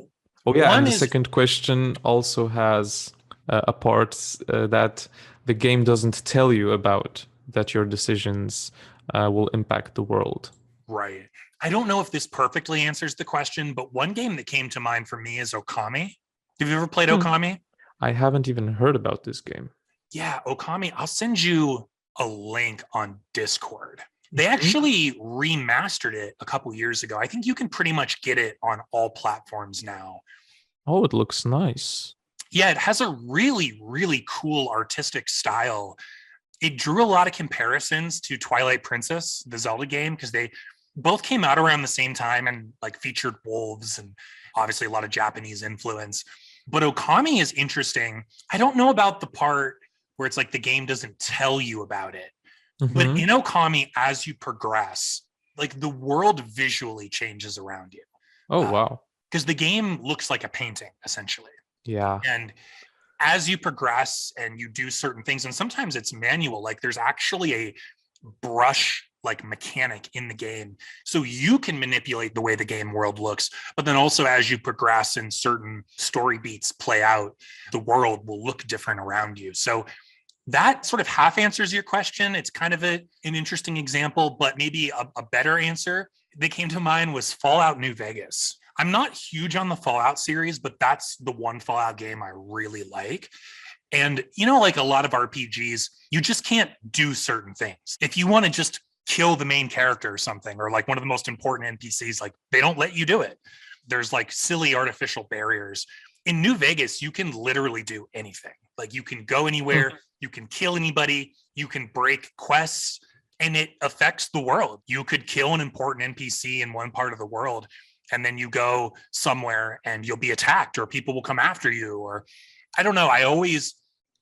Oh yeah, One and the is second question also has a part that the game doesn't tell you about, that your decisions will impact the world. right. I don't know if this perfectly answers the question, but one game that came to mind for me is Okami. Have you ever played Hmm. Okami? I haven't even heard about this game. Yeah, Okami. I'll send you a link on Discord. They Mhm. actually remastered it a couple years ago. I think you can pretty much get it on all platforms now. Oh, it looks nice. Yeah, it has a really, really cool artistic style. It drew a lot of comparisons to Twilight Princess, the Zelda game, because they both came out around the same time and like featured wolves and obviously a lot of Japanese influence. But Okami is interesting. I don't know about the part where it's like the game doesn't tell you about it. But Hmm. in Okami, as you progress, like the world visually changes around you. Oh, wow. Because the game looks like a painting, essentially. Yeah. And as you progress and you do certain things, and sometimes it's manual, like there's actually a brush like mechanic in the game, so you can manipulate the way the game world looks. But then also as you progress and certain story beats play out, the world will look different around you. So that sort of half answers your question. It's kind of an interesting example, but maybe a better answer that came to mind was Fallout New Vegas. I'm not huge on the Fallout series, but that's the one Fallout game I really like. And, like a lot of RPGs, you just can't do certain things. If you want to just kill the main character or something, or like one of the most important NPCs, like they don't let you do it. There's like silly artificial barriers. In New Vegas, you can literally do anything. Like you can go Hmm. anywhere, you can kill anybody, you can break quests, and it affects the world. You could kill an important NPC in one part of the world, and then you go somewhere and you'll be attacked, or people will come after you, or I don't know. I always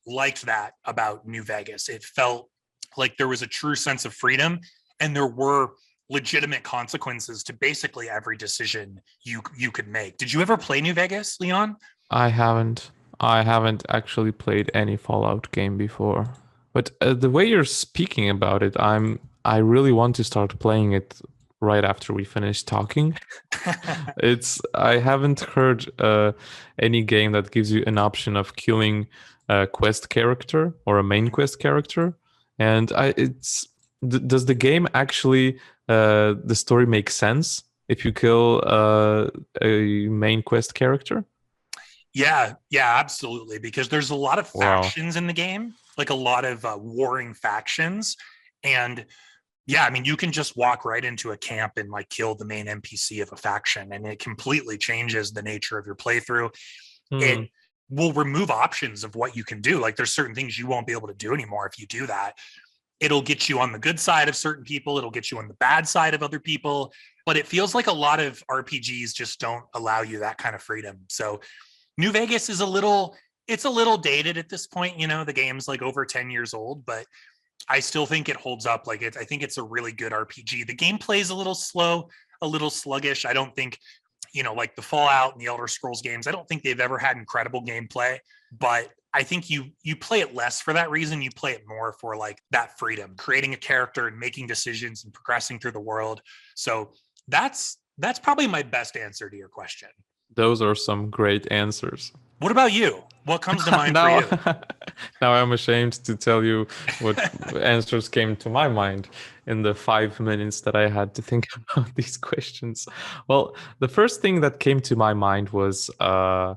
liked that about New Vegas. It felt like there was a true sense of freedom and there were legitimate consequences to basically every decision you could make. Did you ever play New Vegas, Leon? I haven't. I haven't actually played any Fallout game before. But the way you're speaking about it, I really want to start playing it right after we finish talking. I haven't heard any game that gives you an option of killing a quest character or a main quest character. And does the game actually the story make sense if you kill a main quest character? Yeah, absolutely. Because there's a lot of Wow. factions in the game, like a lot of warring factions. And Yeah, I mean, you can just walk right into a camp and like kill the main NPC of a faction, and it completely changes the nature of your playthrough. It Hmm. will remove options of what you can do. Like, there's certain things you won't be able to do anymore if you do that. It'll get you on the good side of certain people, it'll get you on the bad side of other people. But it feels like a lot of RPGs just don't allow you that kind of freedom. So New Vegas is it's a little dated at this point. You know, the game's like over 10 years old, but I still think it holds up. I think it's a really good RPG. The gameplay is a little slow, a little sluggish. I don't think, like the Fallout and the Elder Scrolls games, I don't think they've ever had incredible gameplay. But I think you play it less for that reason. You play it more for like that freedom, creating a character and making decisions and progressing through the world. So that's probably my best answer to your question. Those are some great answers. What about you? What comes to mind for now, you? now I'm ashamed to tell you what answers came to my mind in the 5 minutes that I had to think about these questions. Well, the first thing that came to my mind was I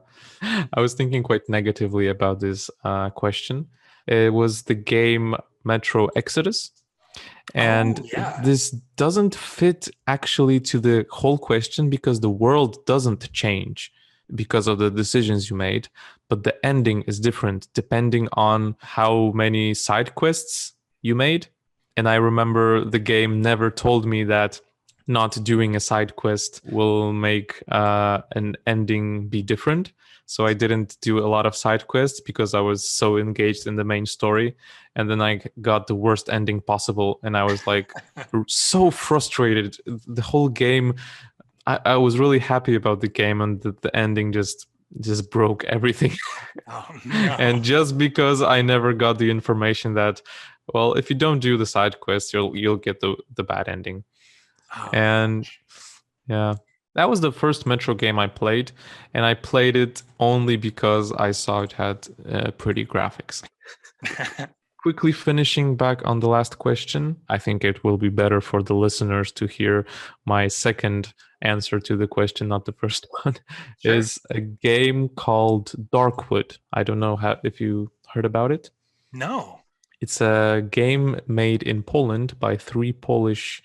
was thinking quite negatively about this question. It was the game Metro Exodus. Oh And yeah. this doesn't fit actually to the whole question because the world doesn't change because of the decisions you made, but the ending is different depending on how many side quests you made. And I remember the game never told me that not doing a side quest will make an ending be different. So I didn't do a lot of side quests because I was so engaged in the main story. And then I got the worst ending possible. And I was like so frustrated. The whole game, I was really happy about the game, and the ending just broke everything. Oh no. And just because I never got the information that, well, if you don't do the side quests, you'll get the bad ending. Oh And yeah, that was the first Metro game I played, and I played it only because I saw it had pretty graphics. gosh. Quickly finishing back on the last question, I think it will be better for the listeners to hear my second answer to the question, not the first one, Sure. is a game called Darkwood. I don't know if you heard about it. No. It's a game made in Poland by three Polish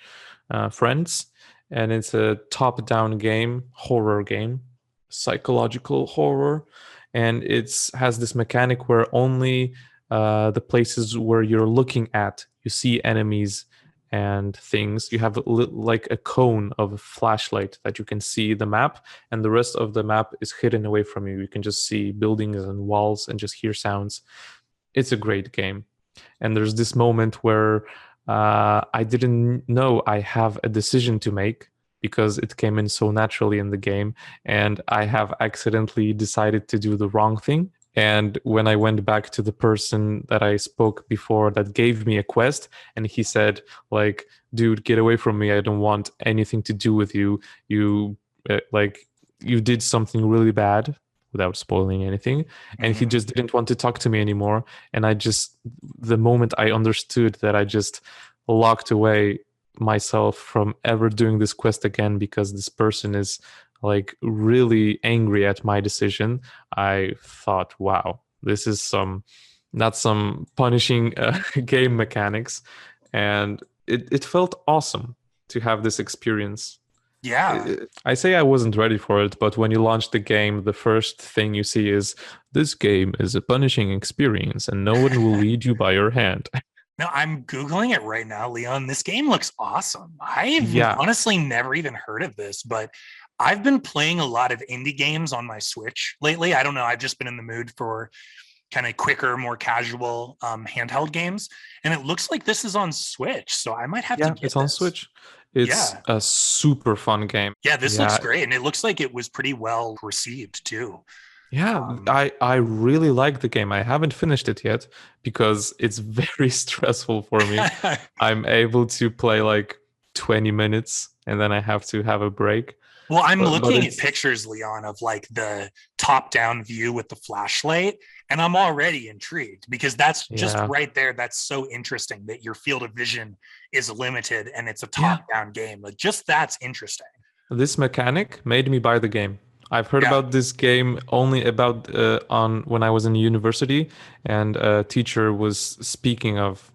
friends, and it's a top-down game, horror game, psychological horror, and it's has this mechanic where only the places where you're looking at, you see enemies and things. You have like a cone of a flashlight that you can see the map, and the rest of the map is hidden away from you. You can just see buildings and walls and just hear sounds. It's a great game. And there's this moment where I didn't know I have a decision to make because it came in so naturally in the game, and I have accidentally decided to do the wrong thing. And when I went back to the person that I spoke before that gave me a quest, and he said, like, dude, get away from me. I don't want anything to do with you. Like, you did something really bad, without spoiling anything. And he Mhm. just didn't want to talk to me anymore. And the moment I understood that, I just locked away myself from ever doing this quest again because this person is like really angry at my decision. I thought, wow, this is not some punishing game mechanics. And it felt awesome to have this experience. Yeah. I say I wasn't ready for it, but when you launch the game, the first thing you see is this game is a punishing experience and no one will lead you by your hand. No, I'm Googling it right now, Leon. This game looks awesome. I've Yeah. honestly never even heard of this, but I've been playing a lot of indie games on my Switch lately. I don't know. I've just been in the mood for kind of quicker, more casual handheld games. And it looks like this is on Switch. So I might have to Yeah, get it's on this. Switch. It's Yeah. a super fun game. Yeah, this looks Yeah. great. And it looks like it was pretty well received too. Yeah, Um, I really like the game. I haven't finished it yet because it's very stressful for me. I'm able to play like 20 minutes and then I have to have a break. Well, I'm But looking at it's pictures, Leon, of like the top down view with the flashlight, and I'm already intrigued because that's just yeah. right there. That's so interesting that your field of vision is limited and it's a Yeah. top down game. Like, just that's interesting. This mechanic made me buy the game. I've heard Yeah. about this game only about on when I was in university, and a teacher was speaking of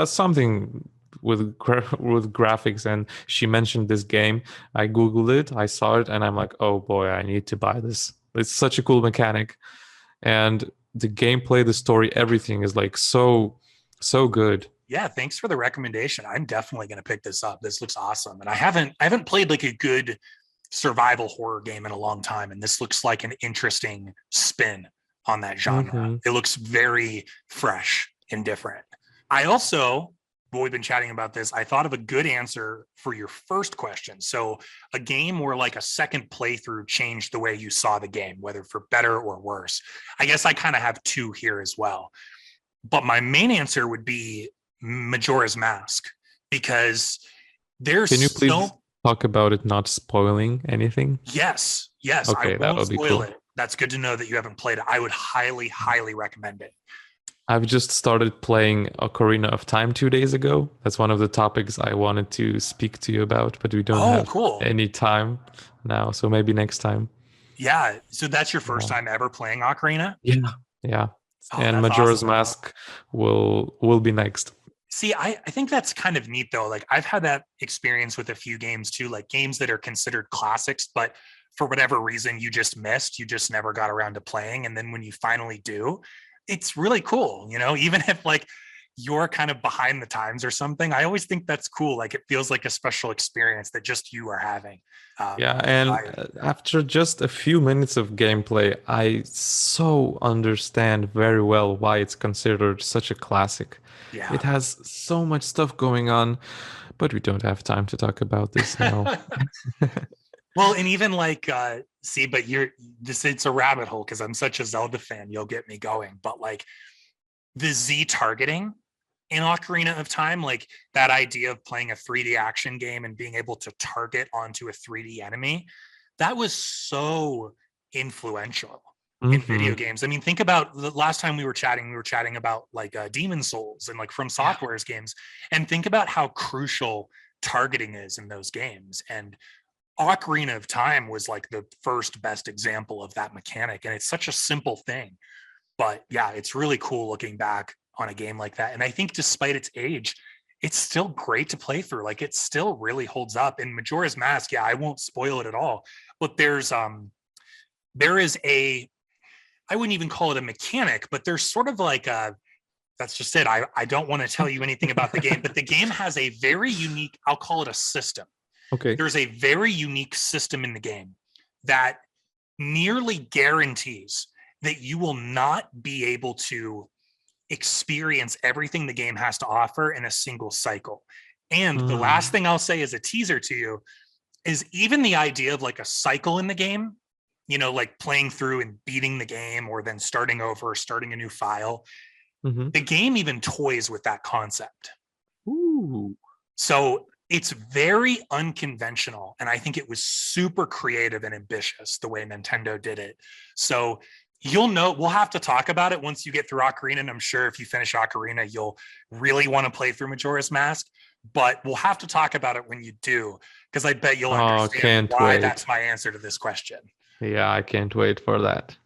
something with graphics, and she mentioned this game. I googled it, I saw it, and I'm like, oh boy, I need to buy this. It's such a cool mechanic, and the gameplay, the story, everything is like so good. Yeah, thanks for the recommendation. I'm definitely going to pick this up. This looks awesome. And I haven't played like a good survival horror game in a long time, and this looks like an interesting spin on that genre. Hmm. It looks very fresh and different. I also, well, we've been chatting about this, I thought of a good answer for your first question. So a game where like a second playthrough changed the way you saw the game, whether for better or worse. I guess I kind of have two here as well. But my main answer would be Majora's Mask, because there's Can you please so talk about it, not spoiling anything? yes, I Okay, that won't would be spoil cool. it. That's good to know that you haven't played it. I would highly recommend it. I've just started playing Ocarina of Time 2 days ago. That's one of the topics I wanted to speak to you about, but we don't Oh, have cool. any time now, so maybe next time. Yeah. So that's your first Yeah. time ever playing Ocarina? Yeah. Yeah. Oh, And that's Majora's awesome. Mask will be next. See, I think that's kind of neat though. Like I've had that experience with a few games too, like games that are considered classics, but for whatever reason you just missed, you just never got around to playing. And then when you finally do, it's really cool, even if like you're kind of behind the times or something. I always think that's cool. Like it feels like a special experience that just you are having. Yeah, and I, after just a few minutes of gameplay, I so understand very well why it's considered such a classic. yeah. It has so much stuff going on, but we don't have time to talk about this now. Well, and even like, see, but it's a rabbit hole because I'm such a Zelda fan. You'll get me going. But like the Z targeting in Ocarina of Time, like that idea of playing a 3D action game and being able to target onto a 3D enemy, that was so influential in video Hmm. games. I mean, think about the last time we were chatting about like Demon Souls and like From Yeah. Software's games, and think about how crucial targeting is in those games. And Ocarina of Time was like the first best example of that mechanic. And it's such a simple thing. But yeah, it's really cool looking back on a game like that. And I think despite its age, it's still great to play through. Like it still really holds up. In Majora's Mask, yeah, I won't spoil it at all. But there is a, I wouldn't even call it a mechanic, but there's sort of like a, that's just it. I don't want to tell you anything about the game, but the game has a very unique, I'll call it a system. Okay. There's a very unique system in the game that nearly guarantees that you will not be able to experience everything the game has to offer in a single cycle. And the last Mm. thing I'll say as a teaser to you is even the idea of like a cycle in the game, like playing through and beating the game or then starting over, starting a new file. Hmm. The game even toys with that concept. Ooh. So it's very unconventional. And I think it was super creative and ambitious the way Nintendo did it. So you'll know, we'll have to talk about it once you get through Ocarina. And I'm sure if you finish Ocarina, you'll really want to play through Majora's Mask. But we'll have to talk about it when you do, because I bet you'll Oh, understand can't why that's wait. my answer to this question. Yeah, I can't wait for that.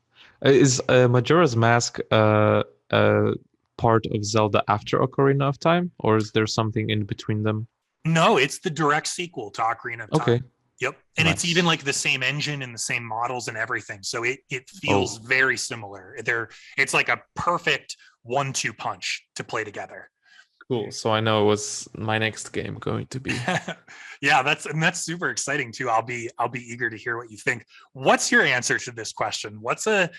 Is Majora's Mask part of Zelda after Ocarina of Time, or is there something in between them? No, it's the direct sequel to Ocarina of Time. Okay, Yep. And it's even nice. like the same engine and the same models and everything. So it Oh, feels very similar. It's like a perfect 1-2 punch to play together. cool. So I know it was my next game going to be. Yeah, that's super exciting too. I'll be eager to hear what you think. What's your answer to this question? What's a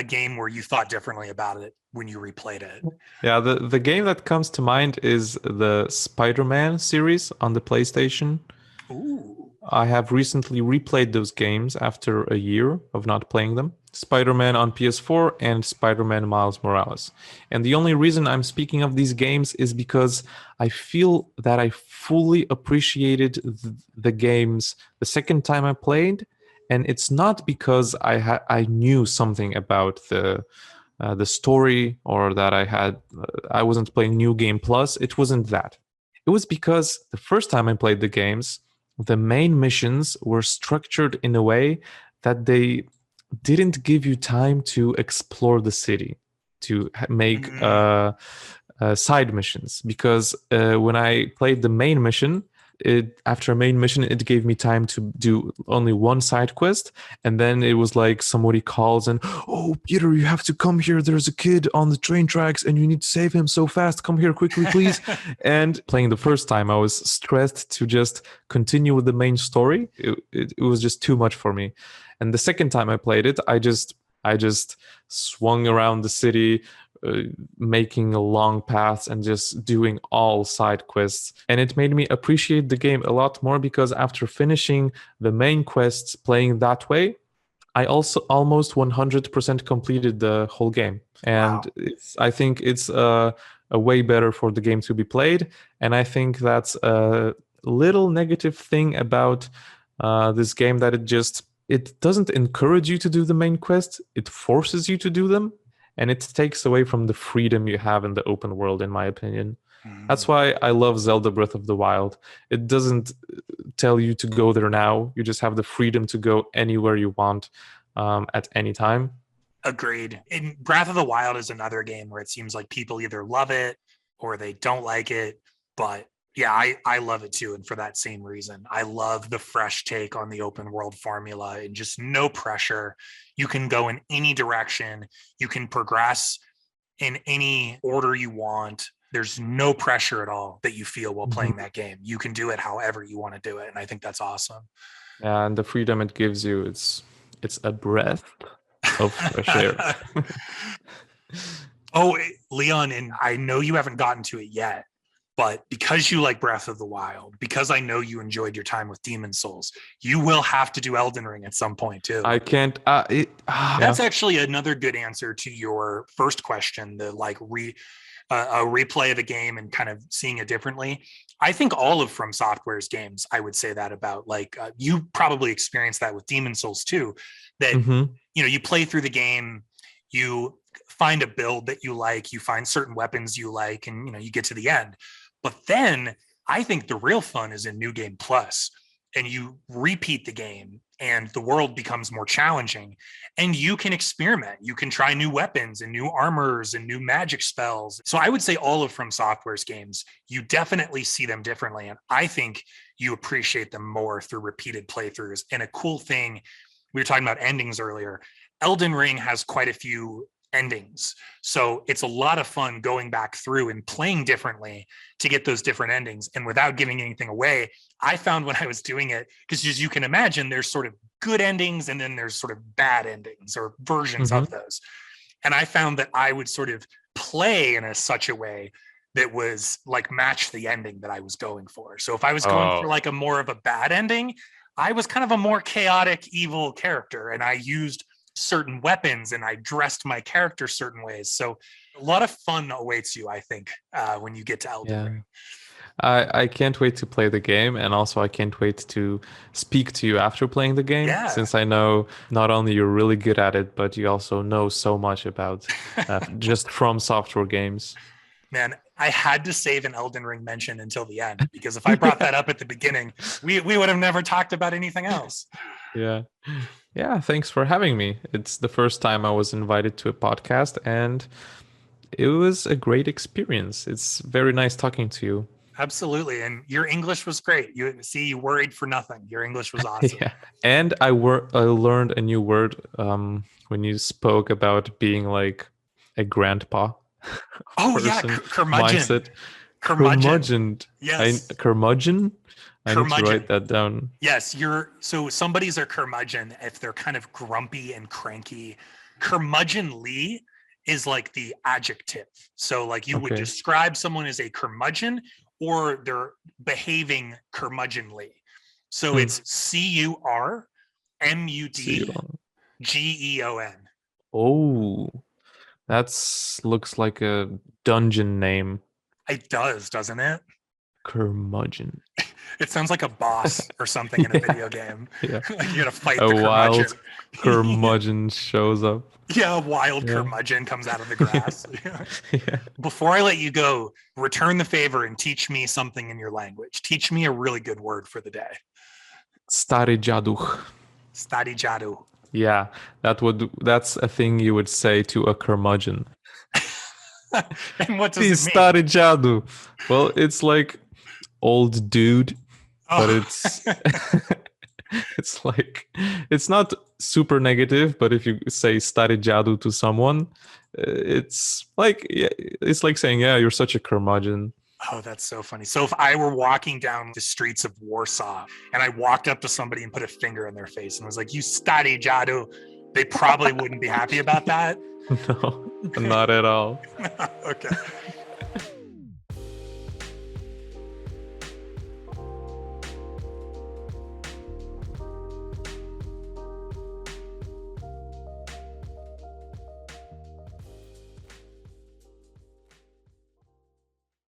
game where you thought differently about it when you replayed it? Yeah, the game that comes to mind is the Spider-Man series on the PlayStation. Ooh. I have recently replayed those games after a year of not playing them. Spider-Man on PS4 and Spider-Man Miles Morales. And the only reason I'm speaking of these games is because I feel that I fully appreciated the games the second time I played, and it's not because I knew something about the story, or that I wasn't playing New Game Plus. It wasn't that. It was because the first time I played the games, the main missions were structured in a way that they didn't give you time to explore the city, to make Mm. side missions, because when I played the main mission, after a main mission, it gave me time to do only one side quest, and then it was like somebody calls and, oh, Peter, you have to come here. There's a kid on the train tracks, and you need to save him so fast. Come here quickly, please. And playing the first time, I was stressed to just continue with the main story. It was just too much for me. And the second time I played it, I just swung around the city, making long paths and just doing all side quests. And it made me appreciate the game a lot more, because after finishing the main quests playing that way, I also almost 100% completed the whole game. And Wow. I think it's a way better for the game to be played. And I think that's a little negative thing about this game, that it doesn't encourage you to do the main quest. It forces you to do them, and it takes away from the freedom you have in the open world, in my opinion. That's why I love Zelda Breath of the Wild. It doesn't tell you to go there now. You just have the freedom to go anywhere you want at any time. Agreed. And Breath of the Wild is another game where it seems like people either love it or they don't like it. But yeah, I love it too. And for that same reason, I love the fresh take on the open world formula and just no pressure. You can go in any direction, you can progress in any order you want. There's no pressure at all that you feel while playing that game. You can do it however you want to do it. And I think that's awesome. And the freedom it gives you, it's a breath of fresh air. Oh, Leon, and I know you haven't gotten to it yet, but because you like Breath of the Wild, because I know you enjoyed your time with Demon Souls, you will have to do Elden Ring at some point too. I can't. That's actually another good answer to your first question, the like a replay of a game and kind of seeing it differently. I think all of From Software's games, I would say that about. Like you probably experienced that with Demon Souls too, that you play through the game, you find a build that you like, you find certain weapons you like, and you get to the end. But then I think the real fun is in New Game Plus, and you repeat the game and the world becomes more challenging, and you can experiment. You can try new weapons and new armors and new magic spells. So I would say all of From Software's games, you definitely see them differently. And I think you appreciate them more through repeated playthroughs. And a cool thing, we were talking about endings earlier, Elden Ring has quite a few endings. So it's a lot of fun going back through and playing differently to get those different endings. And without giving anything away, I found when I was doing it, because as you can imagine, there's sort of good endings and then there's sort of bad endings or versions of those. And I found that I would sort of play in such a way that was like match the ending that I was going for. So if I was going for like a more of a bad ending, I was kind of a more chaotic, evil character, and I used certain weapons and I dressed my character certain ways. So a lot of fun awaits you, I think, when you get to Elden Ring. I can't wait to play the game, and also I can't wait to speak to you after playing the game, since I know not only you're really good at it, but you also know so much about just From Software games. Man, I had to save an Elden Ring mention until the end, because if I brought that up at the beginning, we would have never talked about anything else. Yeah, thanks for having me. It's the first time I was invited to a podcast, and it was a great experience. It's very nice talking to you. Absolutely. And your English was great. You worried for nothing. Your English was awesome. And I learned a new word when you spoke about being like a grandpa. Curmudgeon. Mindset. Curmudgeon. Yes. Curmudgeon? I need to write that down. Yes, so somebody's a curmudgeon if they're kind of grumpy and cranky. Curmudgeonly is like the adjective. So like you would describe someone as a curmudgeon, or they're behaving curmudgeonly. So it's CURMUDGEON. Oh, looks like a dungeon name. It does, doesn't it? Curmudgeon. It sounds like a boss or something in a video game. Yeah. You gotta fight a the curmudgeon. Wild curmudgeon shows up. Yeah, a wild curmudgeon comes out of the grass. Before I let you go, return the favor and teach me something in your language. Teach me a really good word for the day. Stary dziaduch. Stary dziadu. Yeah, that's a thing you would say to a curmudgeon. And what does The it mean? starejado. Well, it's like old dude, but Oh. it's like it's not super negative. But if you say starejado to someone, it's like it's like saying, "Yeah, you're such a curmudgeon." Oh, that's so funny. So if I were walking down the streets of Warsaw and I walked up to somebody and put a finger in their face and was like, "You study Jadu," they probably wouldn't be happy about that. No, not at all. Okay.